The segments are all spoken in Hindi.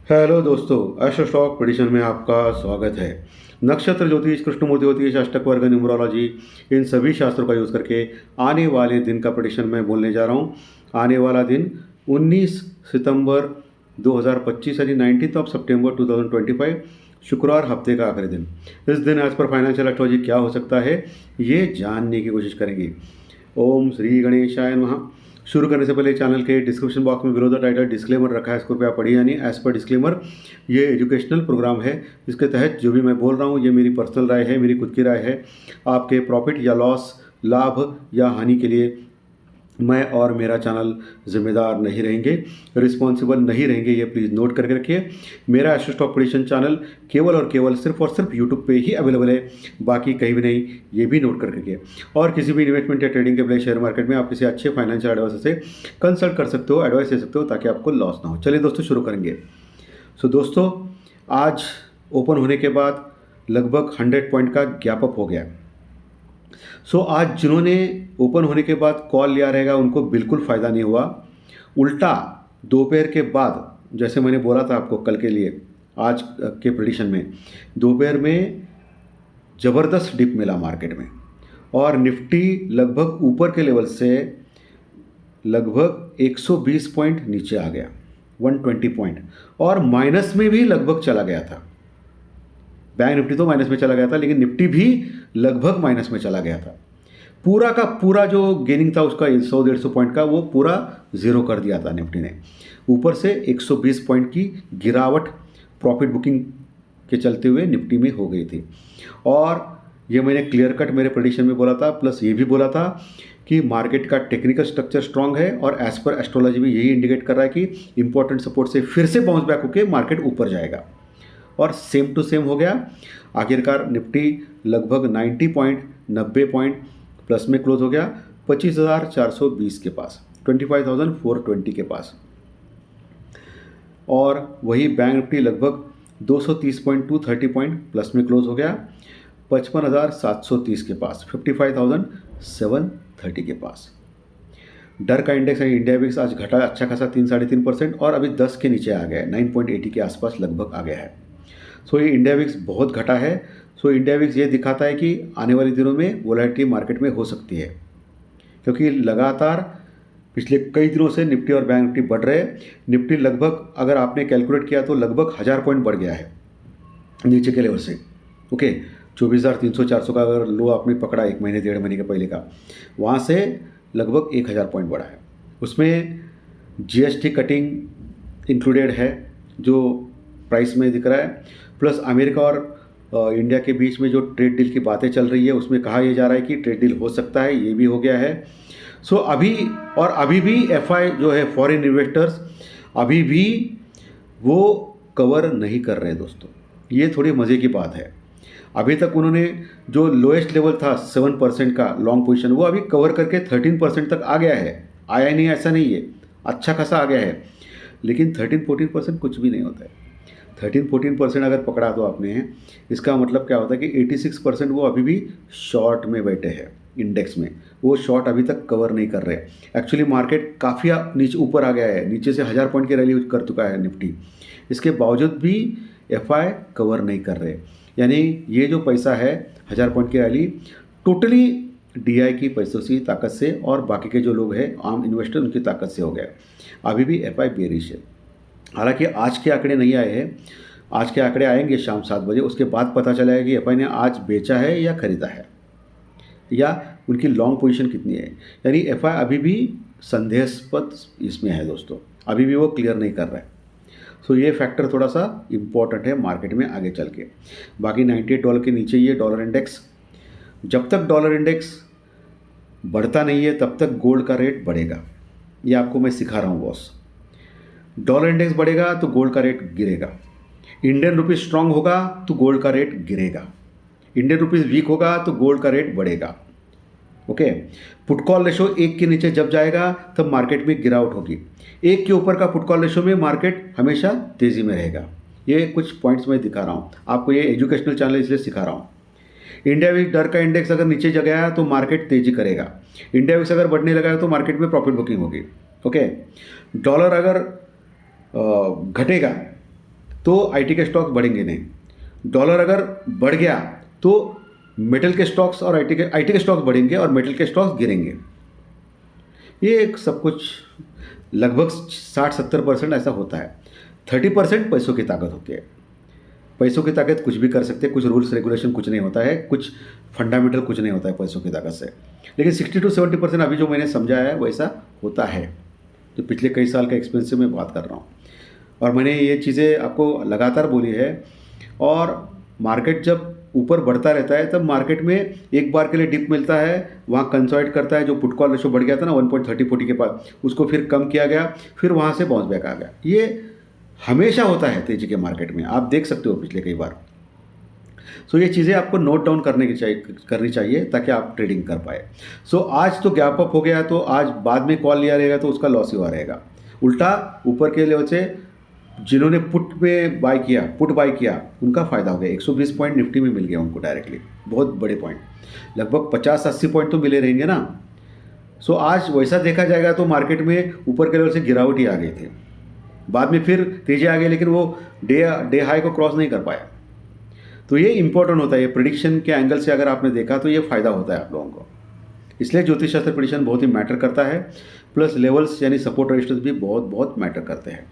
हेलो दोस्तों, एस्ट्रो स्टॉक प्रेडिक्शन में आपका स्वागत है। नक्षत्र ज्योतिष, कृष्णमूर्ति ज्योतिष, अष्टक वर्ग, न्यूमरोलॉजी, इन सभी शास्त्रों का यूज़ करके आने वाले दिन का प्रेडिक्शन मैं बोलने जा रहा हूँ। आने वाला दिन 19 सितंबर 2025 यानी 19 ऑफ सितंबर 2025, शुक्रवार, हफ्ते का आखिरी दिन। इस दिन एज पर फाइनेंशियल एस्ट्रोलॉजी क्या हो सकता है, ये जानने की कोशिश करेंगे। ओम श्री गणेशाय नमः। शुरू करने से पहले चैनल के डिस्क्रिप्शन बॉक्स में बिलो द टाइटल डिस्क्लेमर रखा है, इसको कृपया पढ़िए। यानी एज पर डिस्क्लेमर, ये एजुकेशनल प्रोग्राम है। इसके तहत जो भी मैं बोल रहा हूँ ये मेरी पर्सनल राय है, मेरी खुद की राय है। आपके प्रॉफिट या लॉस, लाभ या हानि के लिए मैं और मेरा चैनल जिम्मेदार नहीं रहेंगे, रिस्पॉन्सिबल नहीं रहेंगे, ये प्लीज़ नोट करके रखिए। मेरा एस्ट्रो स्टॉक प्रेडिक्शन चैनल केवल और केवल सिर्फ और सिर्फ यूट्यूब पे ही अवेलेबल है, बाकी कहीं भी नहीं, ये भी नोट करके रखिए। और किसी भी इन्वेस्टमेंट या ट्रेडिंग के बजाय शेयर मार्केट में आप किसी अच्छे फाइनेंशियल एडवाइजर से कंसल्ट कर सकते हो, एडवाइस ले सकते हो, ताकि आपको लॉस ना हो। चलिए दोस्तों, शुरू करेंगे। दोस्तों, आज ओपन होने के बाद लगभग 100 पॉइंट का गैप अप हो गया। आज जिन्होंने ओपन होने के बाद कॉल लिया रहेगा उनको बिल्कुल फ़ायदा नहीं हुआ। उल्टा दोपहर के बाद, जैसे मैंने बोला था आपको कल के लिए, आज के प्रेडिक्शन में दोपहर में ज़बरदस्त डिप मिला मार्केट में, और निफ्टी लगभग ऊपर के लेवल से लगभग 120 पॉइंट नीचे आ गया, 120 पॉइंट, और माइनस में भी लगभग चला गया था। बैंक निफ्टी तो माइनस में चला गया था, लेकिन निफ्टी भी लगभग माइनस में चला गया था। पूरा का पूरा जो गेनिंग था उसका 100-150 पॉइंट का, वो पूरा ज़ीरो कर दिया था निफ्टी ने। ऊपर से 120 पॉइंट की गिरावट प्रॉफिट बुकिंग के चलते हुए निफ्टी में हो गई थी। और ये मैंने क्लियर कट मेरे प्रेडिक्शन में बोला था, प्लस ये भी बोला था कि मार्केट का टेक्निकल स्ट्रक्चर स्ट्रांग है, और एज पर एस्ट्रोलॉजी भी यही इंडिकेट कर रहा है कि इंपॉर्टेंट सपोर्ट से फिर से बाउंस बैक होकर मार्केट ऊपर जाएगा। और सेम टू सेम हो गया। आखिरकार निफ्टी लगभग 90 पॉइंट, 90 पॉइंट प्लस में क्लोज हो गया, 25,420 के पास, 25,420 के पास। और वही बैंक निफ्टी लगभग 230 पॉइंट, 230 पॉइंट प्लस में क्लोज हो गया, 55,730 के पास, 55,730 के पास। डर का इंडेक्स है इंडिया विक्स, आज घटा अच्छा खासा 3-3.5%, और अभी 10 के नीचे आ गया है, 9.80 के आसपास लगभग आ गया है। ये इंडिया विक्स बहुत घटा है। इंडिया विक्स ये दिखाता है कि आने वाले दिनों में वोलेटिलिटी मार्केट में हो सकती है, क्योंकि लगातार पिछले कई दिनों से निफ्टी और बैंक निफ्टी बढ़ रहे हैं। निफ्टी लगभग, अगर आपने कैलकुलेट किया तो लगभग 1000 पॉइंट बढ़ गया है नीचे के लेवल से। ओके, 24,300-400 का अगर लो आपने पकड़ा 1 महीने 1.5 महीने के पहले का, वहाँ से लगभग 1000 पॉइंट बढ़ा है। उसमें जीएसटी कटिंग इंक्लूडेड है, जो प्राइस में दिख रहा है, प्लस अमेरिका और इंडिया के बीच में जो ट्रेड डील की बातें चल रही है, उसमें कहा यह जा रहा है कि ट्रेड डील हो सकता है, ये भी हो गया है। अभी भी एफआई जो है, फॉरेन इन्वेस्टर्स, अभी भी वो कवर नहीं कर रहे दोस्तों। ये थोड़ी मज़े की बात है। अभी तक उन्होंने जो लोएस्ट लेवल था 7% का लॉन्ग पोजीशन, वो अभी कवर करके 13% तक आ गया है। आया नहीं ऐसा नहीं है, अच्छा खासा आ गया है, लेकिन 13-14% कुछ भी नहीं होता है। 13-14% अगर पकड़ा तो आपने, इसका मतलब क्या होता है कि 86% वो अभी भी शॉर्ट में बैठे हैं इंडेक्स में। वो शॉर्ट अभी तक कवर नहीं कर रहे। एक्चुअली मार्केट काफ़ी नीचे ऊपर आ गया है, नीचे से 1000 पॉइंट की रैली कर चुका है निफ्टी। इसके बावजूद भी एफआई कवर नहीं कर रहे। यानी ये जो पैसा है 1000 पॉइंट की रैली, टोटली डीआई की पैसों की ताकत से और बाकी के जो लोग हैं आम इन्वेस्टर, उनकी ताकत से हो गया। अभी भी एफआई बेरिश है। हालांकि आज के आंकड़े नहीं आए हैं, आज के आंकड़े आएंगे शाम 7 बजे, उसके बाद पता चलेगा कि एफआई ने आज बेचा है या खरीदा है, या उनकी लॉन्ग पोजीशन कितनी है। यानी एफआई अभी भी संदेहास्पद इसमें है दोस्तों, अभी भी वो क्लियर नहीं कर रहा है। ये फैक्टर थोड़ा सा इम्पॉर्टेंट है मार्केट में आगे चल के। बाकी $98 के नीचे ये डॉलर इंडेक्स, जब तक डॉलर इंडेक्स बढ़ता नहीं है तब तक गोल्ड का रेट बढ़ेगा। ये आपको मैं सिखा रहा हूँ बॉस। डॉलर इंडेक्स बढ़ेगा तो गोल्ड का रेट गिरेगा, इंडियन रुपीज स्ट्रांग होगा तो गोल्ड का रेट गिरेगा, इंडियन रुपीज वीक होगा तो गोल्ड का रेट बढ़ेगा। ओके, पुट कॉल रेशो 1 के नीचे जब जाएगा तब मार्केट में गिरावट होगी। 1 के ऊपर का पुट कॉल रेशो में मार्केट हमेशा तेज़ी में रहेगा। ये कुछ पॉइंट्स मैं दिखा रहा हूँ आपको, ये एजुकेशनल चैनल इसलिए सिखा रहा हूँ। इंडिया विक्स डर का इंडेक्स अगर नीचे गया तो मार्केट तेजी करेगा, इंडिया विक्स अगर बढ़ने लगा तो मार्केट में प्रॉफिट बुकिंग होगी। ओके, डॉलर अगर घटेगा तो आईटी के स्टॉक्स बढ़ेंगे नहीं। डॉलर अगर बढ़ गया तो मेटल के स्टॉक्स और आईटी के स्टॉक्स बढ़ेंगे और मेटल के स्टॉक्स गिरेंगे। ये एक सब कुछ लगभग 60-70% ऐसा होता है। 30% पैसों की ताकत होती है। पैसों की ताकत कुछ भी कर सकते हैं, कुछ रूल्स रेगुलेशन कुछ नहीं होता है, कुछ फंडामेंटल कुछ नहीं होता है पैसों की ताकत से। लेकिन 60-70% अभी जो मैंने समझा है वैसा होता है, तो पिछले कई साल का एक्सपीरियंस से मैं बात कर रहा हूँ और मैंने ये चीज़ें आपको लगातार बोली है। और मार्केट जब ऊपर बढ़ता रहता है तब मार्केट में एक बार के लिए डिप मिलता है, वहाँ कंसोलिडेट करता है। जो पुट कॉल रेशो बढ़ गया था ना 1.30-40 के पास, उसको फिर कम किया गया, फिर वहाँ से बाउंस बैक आ गया। ये हमेशा होता है तेजी के मार्केट में, आप देख सकते हो पिछले कई बार। सो ये चीज़ें आपको नोट डाउन करनी चाहिए ताकि आप ट्रेडिंग कर पाए। सो आज तो गैप अप हो गया, तो आज बाद में कॉल लिया रहेगा तो उसका लॉस ही हुआ रहेगा। उल्टा ऊपर के लेवल से जिन्होंने पुट बाय किया उनका फ़ायदा हो गया। 120 पॉइंट निफ्टी में मिल गया उनको डायरेक्टली, बहुत बड़े पॉइंट, लगभग 50-80 पॉइंट तो मिले रहेंगे ना। सो आज वैसा देखा जाएगा तो मार्केट में ऊपर के लेवल से गिरावट ही आ गई थी, बाद में फिर तेजी आ गई, लेकिन वो डे हाई को क्रॉस नहीं कर पाया। तो ये इंपॉर्टेंट होता है, ये प्रिडिक्शन के एंगल से अगर आपने देखा तो ये फ़ायदा होता है आप लोगों को। इसलिए ज्योतिष शास्त्र प्रिडिक्शन बहुत ही मैटर करता है, प्लस लेवल्स यानी सपोर्ट रजिस्टर्स भी बहुत बहुत मैटर करते हैं।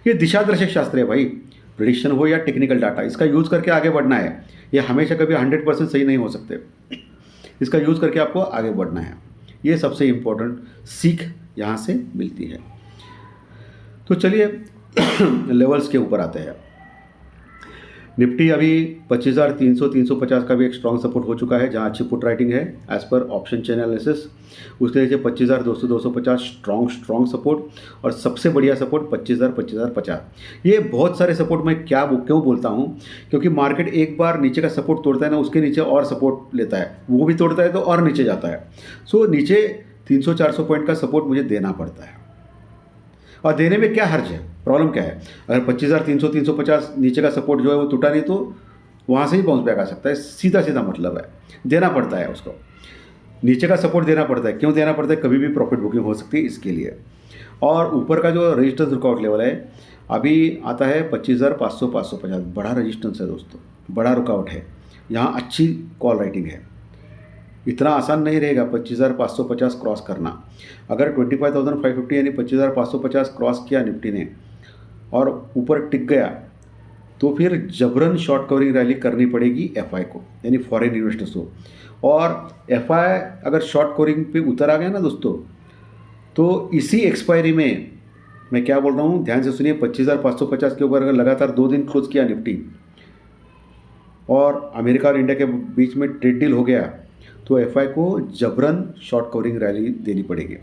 ये दिशादर्शक शास्त्र है भाई, प्रिडिक्शन हो या टेक्निकल डाटा, इसका यूज़ करके आगे बढ़ना है। ये हमेशा कभी 100% सही नहीं हो सकते, इसका यूज़ करके आपको आगे बढ़ना है। ये सबसे इम्पोर्टेंट सीख यहाँ से मिलती है। तो चलिए लेवल्स के ऊपर आते हैं। निफ्टी अभी 25,300-350 का भी एक स्ट्रॉन्ग सपोर्ट हो चुका है, जहां अच्छी पुट राइटिंग है एज पर ऑप्शन चेन एनालिसिस। उसके नीचे 25,200-250 स्ट्रॉन्ग सपोर्ट, और सबसे बढ़िया सपोर्ट 25,000-25,050। ये बहुत सारे सपोर्ट मैं क्यों बोलता हूं, क्योंकि मार्केट एक बार नीचे का सपोर्ट तोड़ता है ना, उसके नीचे और सपोर्ट लेता है, वो भी तोड़ता है तो और नीचे जाता है। सो नीचे 300-400 पॉइंट का सपोर्ट मुझे देना पड़ता है, और देने में क्या हर्ज है, प्रॉब्लम क्या है। अगर 25,300-350 नीचे का सपोर्ट जो है वो टूटा नहीं तो वहाँ से ही बाउंस बैक आ सकता है, सीधा मतलब है। देना पड़ता है उसको, नीचे का सपोर्ट देना पड़ता है। क्यों देना पड़ता है, कभी भी प्रॉफिट बुकिंग हो सकती है इसके लिए। और ऊपर का जो रजिस्टेंस रुकावट लेवल है अभी आता है 25,500-550, बड़ा रजिस्टेंस है दोस्तों, बड़ा रुकावट है। यहाँ अच्छी कॉल राइटिंग है, इतना आसान नहीं रहेगा 25,550 क्रॉस करना। अगर 25,550 यानी 25,550 क्रॉस किया निफ्टी ने और ऊपर टिक गया तो फिर जबरन शॉर्ट कवरिंग रैली करनी पड़ेगी एफआई को, यानी फॉरेन इन्वेस्टर्स को। और एफआई अगर शॉर्ट कवरिंग पे उतर आ गया ना दोस्तों, तो इसी एक्सपायरी में, मैं क्या बोल रहा हूँ ध्यान से सुनिए, 25,550 के ऊपर अगर लगातार 2 दिन क्लोज किया निफ्टी और अमेरिका और इंडिया के बीच में ट्रेड डील हो गया, तो एफआई को जबरन शॉर्ट कवरिंग रैली देनी पड़ेगी।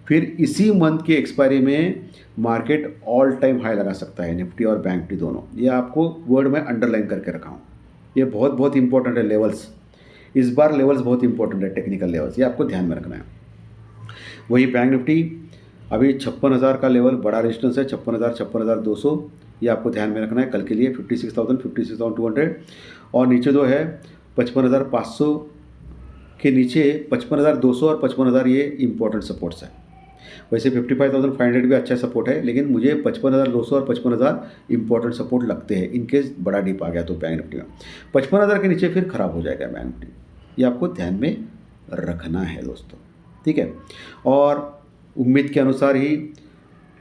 फिर इसी मंथ की एक्सपायरी में मार्केट ऑल टाइम हाई लगा सकता है, निफ्टी और बैंक निफ्टी दोनों। ये आपको वर्ड में अंडरलाइन करके रखा हूँ, ये बहुत इंपॉर्टेंट है लेवल्स। इस बार लेवल्स बहुत इंपॉर्टेंट है, टेक्निकल लेवल्स, ये आपको ध्यान में रखना है। वही बैंक निफ्टी अभी 56,000 का लेवल बड़ा रेजिस्टेंस है, 56,000 56,200, ये आपको ध्यान में रखना है कल के लिए। 56,000 56,200, और नीचे जो है 55,500 के नीचे 55,200 और 55,000 ये इंपॉर्टेंट सपोर्ट्स हैं। वैसे 55,500 भी अच्छा सपोर्ट है, लेकिन मुझे 55,200 और 55,000 इंपॉर्टेंट सपोर्ट लगते हैं इनकेस बड़ा डिप आ गया तो बैंक निफ्टी में। 55,000 के नीचे फिर ख़राब हो जाएगा बैंक निफ्टी, ये आपको ध्यान में रखना है दोस्तों, ठीक है। और उम्मीद के अनुसार ही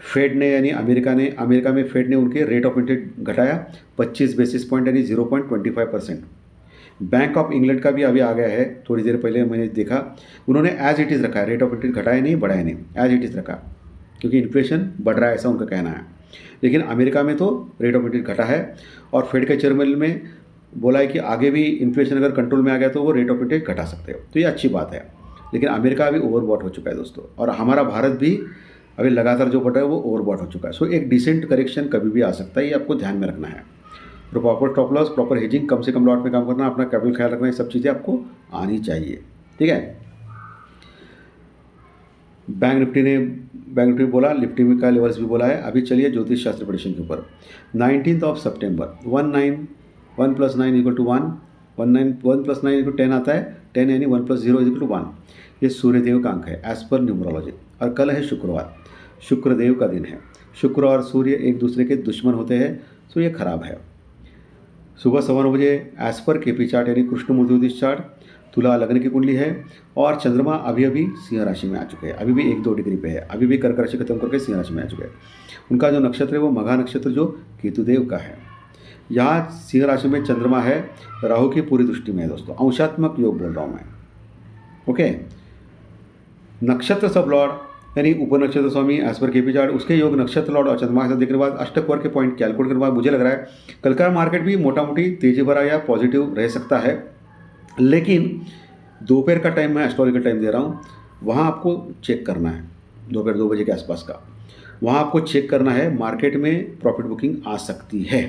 फेड ने यानी अमेरिका में फेड ने उनके रेट ऑफ इंटरेस्ट घटाया 25 बेसिस पॉइंट यानी 0.25%। बैंक ऑफ इंग्लैंड का भी अभी आ गया है, थोड़ी देर पहले मैंने देखा, उन्होंने एज इट इज़ रखा है, रेट ऑफ इंटरेस्ट घटाया नहीं बढ़ाया नहीं, एज इट इज़ रखा, क्योंकि इन्फ्लेशन बढ़ रहा है ऐसा उनका कहना है। लेकिन अमेरिका में तो रेट ऑफ इंटरेस्ट घटा है, और फेड के चेयरमैन में बोला है कि आगे भी इन्फ्लेशन अगर कंट्रोल में आ गया तो वो रेट ऑफ इंटरेस्ट घटा सकते हो, तो ये अच्छी बात है। लेकिन अमेरिका अभी ओवरबॉट हो चुका है दोस्तों, और हमारा भारत भी अभी लगातार जो बढ़ रहा है वो ओवरबॉट हो चुका है। सो एक डिसेंट करेक्शन कभी भी आ सकता है, ये आपको ध्यान में रखना है। तो proper stop loss, proper hedging, कम से कम लॉट में काम करना, अपना कैपिटल ख्याल रखना, ये सब चीज़ें आपको आनी चाहिए, ठीक है। बैंक निफ्टी बोला, निफ्टी में का लेवल्स भी बोला है। अभी चलिए ज्योतिष शास्त्र प्रेडिक्शन के ऊपर। 19 सितंबर 1 + 9 = 1, 1 + 9 = 10 आता है, 10 यानी 1 + 0 = 1। ये सूर्यदेव का अंक है एज पर न्यूमरोलॉजी, और कल है शुक्रवार, शुक्रदेव का दिन है। शुक्र और सूर्य एक दूसरे के दुश्मन होते हैं, तो ये खराब है। सुबह 9:15 एज पर केपी चार्ट यानी कृष्णमूर्ति ज्योतिष चार्ट तुला लग्न की कुंडली है और चंद्रमा अभी अभी सिंह राशि में आ चुके हैं, अभी भी 1-2 डिग्री पे है, अभी भी कर्क राशि खत्म करके सिंह राशि में आ चुके हैं। उनका जो नक्षत्र है वो मघा नक्षत्र जो केतुदेव का है। यहाँ सिंह राशि में चंद्रमा है, राहु की पूरी दृष्टि में है दोस्तों, अंशात्मक योग बोल रहा हूँ मैं। ओके, नक्षत्र सब लॉर्ड यानी उपनक्षत्र स्वामी एज पर केपी चार्ट उसके योग नक्षत्र लॉर्ड और चंद्रमा के साथ देखने के बाद अष्टक वर्ग के पॉइंट कैलकुलेट करने के बाद मुझे लग रहा है कल का मार्केट भी मोटा मोटी तेजी भरा या पॉजिटिव रह सकता है। लेकिन दोपहर का टाइम मैं एस्ट्रोलॉजिकल टाइम दे रहा हूँ, वहाँ आपको चेक करना है, दोपहर 2 बजे के आसपास का, वहाँ आपको चेक करना है, मार्केट में प्रॉफिट बुकिंग आ सकती है।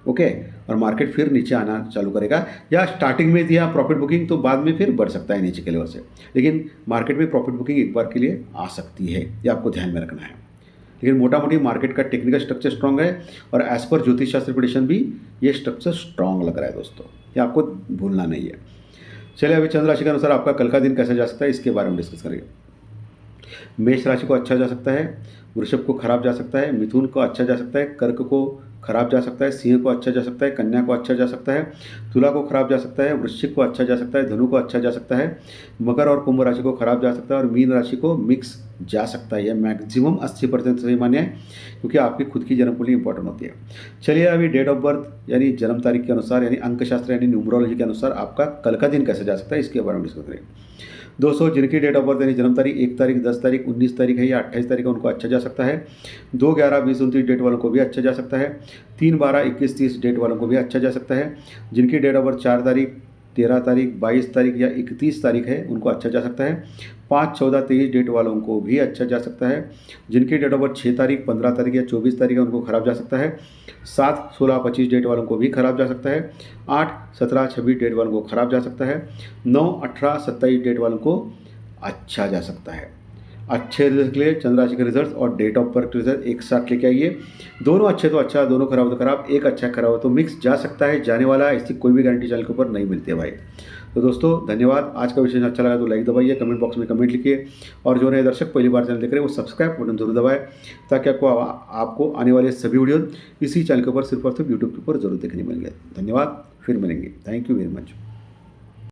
ओके, और मार्केट फिर नीचे आना चालू करेगा, या स्टार्टिंग में दिया प्रॉफिट बुकिंग तो बाद में फिर बढ़ सकता है नीचे के लेवल से, लेकिन मार्केट में प्रॉफिट बुकिंग एक बार के लिए आ सकती है, ये आपको ध्यान में रखना है। लेकिन मोटा मोटी मार्केट का टेक्निकल स्ट्रक्चर स्ट्रांग है और एज पर ज्योतिष शास्त्र प्रेडिक्शन भी ये स्ट्रक्चर स्ट्रांग लग रहा है दोस्तों, ये आपको भूलना नहीं है। चलिए अभी चंद्र राशि के अनुसार आपका कल का दिन कैसे जा सकता है इसके बारे में डिस्कस करेंगे। मेष राशि को अच्छा जा सकता है, वृषभ को खराब जा सकता है, मिथुन को अच्छा जा सकता है, कर्क को खराब जा सकता है, सिंह को अच्छा जा सकता है, कन्या को अच्छा जा सकता है, तुला को खराब जा सकता है, वृश्चिक को अच्छा जा सकता है, धनु को अच्छा जा सकता है, मकर और कुंभ राशि को खराब जा सकता है और मीन राशि को मिक्स जा सकता है। यह मैक्सिमम 80% सही मान्य है, क्योंकि आपकी खुद की जन्म कुंडली इंपॉर्टेंट होती है। चलिए अभी डेट ऑफ बर्थ यानी जन्म तारीख के अनुसार यानी अंकशास्त्र यानी न्यूमरोलॉजी के अनुसार आपका कल का दिन कैसे जा सकता है इसके बारे में डिस्कस करेंगे। दोस्तों जिनकी डेट ऑफ बर्थ यानी जन्म तारीख 1 तारीख, 10 तारीख, 19 तारीख है या 28 तारीख है उनको अच्छा जा सकता है। 2, 11, 20, 29 डेट वालों को भी अच्छा जा सकता है। 3, 12, 21, 30 डेट वालों को भी अच्छा जा सकता है। जिनकी डेट ऑफ बर्थ 4 तारीख, 13 तारीख, 22 तारीख या 31 तारीख है उनको अच्छा जा सकता है। 5, 14, 23 डेट वालों को भी अच्छा जा सकता है। जिनकी डेट ऑफ बर्थ 6 तारीख, 15 तारीख या 24 तारीख है उनको खराब जा सकता है। 7, 16, 25 डेट वालों को भी खराब जा सकता है। 8, 17, 26 डेट वालों को खराब जा सकता है। 9, 18, 27 डेट वालों को अच्छा जा सकता है। अच्छे रिजल्ट के लिए चंद्र राशि के रिजल्ट और डेट ऑफ बर्थ रिजल्ट एक साथ लेके आइए। दोनों अच्छे तो अच्छा, दोनों खराब तो खराब, एक अच्छा खराब हो तो मिक्स जा सकता है, जाने वाला है, इसकी कोई भी गारंटी चैनल के ऊपर नहीं मिलती है भाई। तो दोस्तों धन्यवाद, आज का विषय अच्छा लगा तो लाइक दबाइए, कमेंट बॉक्स में कमेंट लिखिए और जो नए दर्शक पहली बार चैनल देख रहे हैं वो सब्सक्राइब बटन जरूर दबाएं, ताकि आपको आने वाले सभी वीडियो इसी चैनल के ऊपर सिर्फ और सिर्फ यूट्यूब के ऊपर जरूर देखने मिलेंगे। धन्यवाद, फिर मिलेंगे। Thank you very much.